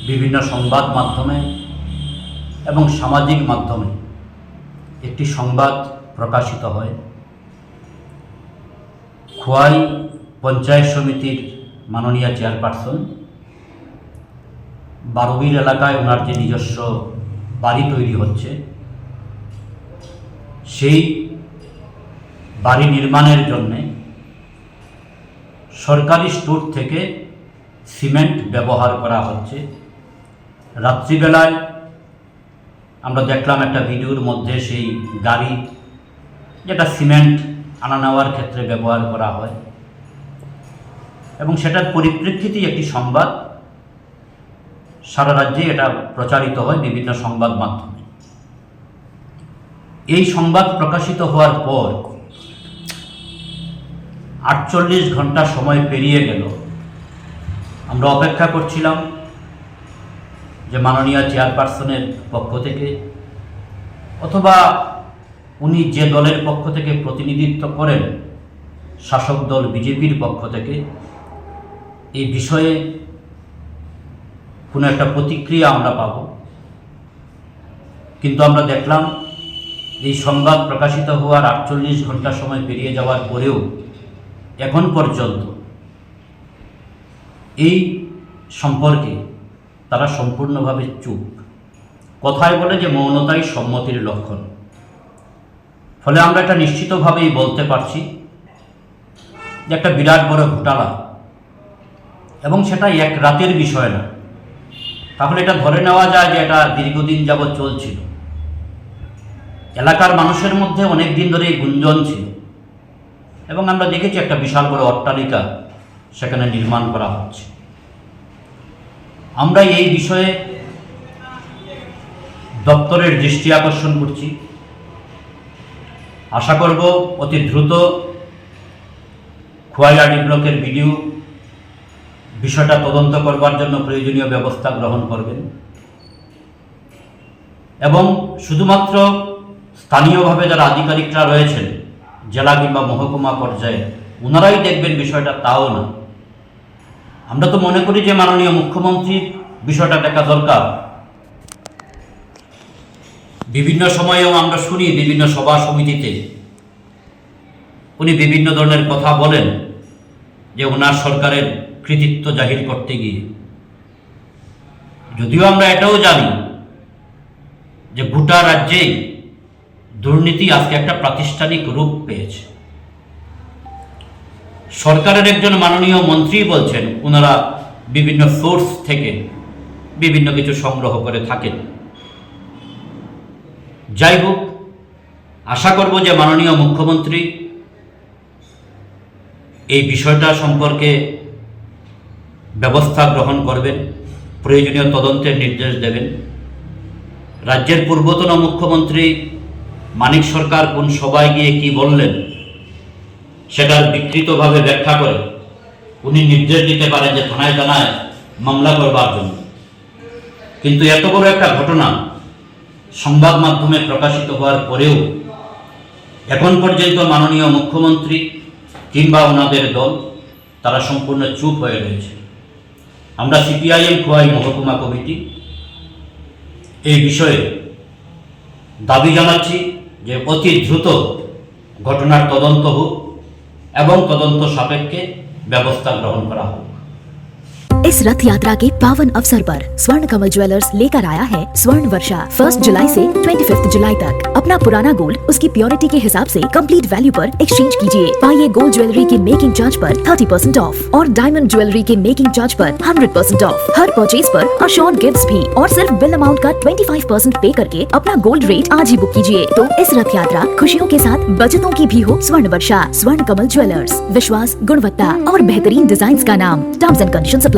বিভিন্ন সংবাদ মাধ্যমে এবং সামাজিক মাধ্যমে একটি সংবাদ প্রকাশিত হয়। খোয়াই পঞ্চায়েত সমিতির মাননীয় চেয়ারপারসন বারবিল এলাকায় ওনার যে নিজস্ব বাড়ি তৈরি হচ্ছে, সেই বাড়ি নির্মাণের জন্যে সরকারি স্টোর থেকে সিমেন্ট ব্যবহার করা হচ্ছে। রাত্রিবেলায় আমরা দেখলাম একটা ভিডিওর মধ্যে সেই গাড়ি, যেটা সিমেন্ট আনা নেওয়ার ক্ষেত্রে ব্যবহার করা হয়, এবং সেটার পরিপ্রেক্ষিতেই একটি সংবাদ সারা রাজ্যে এটা প্রচারিত হয় বিভিন্ন সংবাদ মাধ্যমে। এই সংবাদ প্রকাশিত হওয়ার পর 48 ঘন্টা সময় পেরিয়ে গেল। আমরা অপেক্ষা করছিলাম যে মাননীয় চেয়ারপারসনের পক্ষ থেকে অথবা উনি যে দলের পক্ষ থেকে প্রতিনিধিত্ব করেন, শাসক দল বিজেপির পক্ষ থেকে, এই বিষয়ে কোনো একটা প্রতিক্রিয়া আমরা পাব। কিন্তু আমরা দেখলাম এই সংবাদ প্রকাশিত হওয়ার 48 ঘন্টা সময় পেরিয়ে যাওয়ার পরেও এখন পর্যন্ত এই সম্পর্কে তারা সম্পূর্ণভাবে চুপ। কথায় বলে যে মৌনতাই সম্মতির লক্ষণ। ফলে আমরা এটা নিশ্চিতভাবেই বলতে পারছি যে একটা বিরাট বড় ঘোটালা, এবং সেটা এক রাতের বিষয় না। তাহলে এটা ধরে নেওয়া যায় যে এটা দীর্ঘদিন যাবৎ চলছিল। এলাকার মানুষের মধ্যে অনেক দিন ধরে গুঞ্জন ছিল, এবং আমরা দেখেছি একটা বিশাল বড় অট্টালিকা সেখানে নির্মাণ করা হচ্ছে। আমরা এই বিষয়ে দপ্তরের দৃষ্টি আকর্ষণ করছি। আশা করব অতি দ্রুত খোয়াই আরডি ব্লকের বিডিও বিষয়টা তদন্ত করবার জন্য প্রয়োজনীয় ব্যবস্থা গ্রহণ করবেন, এবং শুধুমাত্র স্থানীয়ভাবে যারা আধিকারিকরা রয়েছেন জেলা কিংবা মহকুমা পর্যায়ে ওনারাই দেখবেন বিষয়টা, তাও না। আমরা তো মনে করি যে মাননীয় মুখ্যমন্ত্রীর বিষয়টা দেখা দরকার। বিভিন্ন সময়েও আমরা শুনি বিভিন্ন সভা সমিতিতে উনি বিভিন্ন ধরনের কথা বলেন যে ওনার সরকারের কৃতিত্ব জাহির করতে গিয়ে। যদিও আমরা এটাও জানি যে গোটা রাজ্যেই দুর্নীতি আজকে একটা প্রাতিষ্ঠানিক রূপ পেয়েছে। সরকারের একজন মাননীয় মন্ত্রী বলছেন ওনারা বিভিন্ন সোর্স থেকে বিভিন্ন কিছু সংগ্রহ করে থাকেন। যাই হোক, আশা করব যে মাননীয় মুখ্যমন্ত্রী এই বিষয়টা সম্পর্কে ব্যবস্থা গ্রহণ করবেন, প্রয়োজনীয় তদন্তের নির্দেশ দেবেন। রাজ্যের পূর্বতন মুখ্যমন্ত্রী মানিক সরকার কোন সভায় গিয়ে কি বললেন সেটার বিকৃতভাবে ব্যাখ্যা করে উনি নির্দেশ দিতে পারেন যে থানায় থানায় মামলা করবার জন্য। কিন্তু এত বড় একটা ঘটনা সংবাদ মাধ্যমে প্রকাশিত হওয়ার পরেও এখন পর্যন্ত মাননীয় মুখ্যমন্ত্রী কিংবা ওনাদের দল তারা সম্পূর্ণ চুপ হয়ে রয়েছে। আমরা সিপিআইএম খোয়াই মহকুমা কমিটি এই বিষয়ে দাবি জানাচ্ছি যে অতি দ্রুত ঘটনার তদন্ত হোক এবং তদন্ত সাপেক্ষে ব্যবস্থা গ্রহণ করা হোক। इस रथ यात्रा के पावन अवसर पर स्वर्ण कमल ज्वेलर्स लेकर आया है स्वर्ण वर्षा 1 जुलाई से 25 जुलाई तक। अपना पुराना गोल्ड उसकी प्योरिटी के हिसाब से कंप्लीट वैल्यू पर एक्सचेंज कीजिए। पाइए गोल्ड ज्वेलरी के मेकिंग चार्ज पर 30% ऑफ और डायमंड ज्वेलरी के मेकिंग चार्ज पर 100% ऑफ। हर परचेज पर अशोर्ड गिफ्ट्स भी, और सिर्फ बिल अमाउंट का 25% पे करके अपना गोल्ड रेट आज ही बुक कीजिए। तो इस रथ यात्रा खुशियों के साथ बचतों की भी हो। स्वर्ण वर्षा, स्वर्ण कमल ज्वेलर्स, विश्वास, गुणवत्ता और बेहतरीन डिजाइन का नाम। Terms and conditions apply.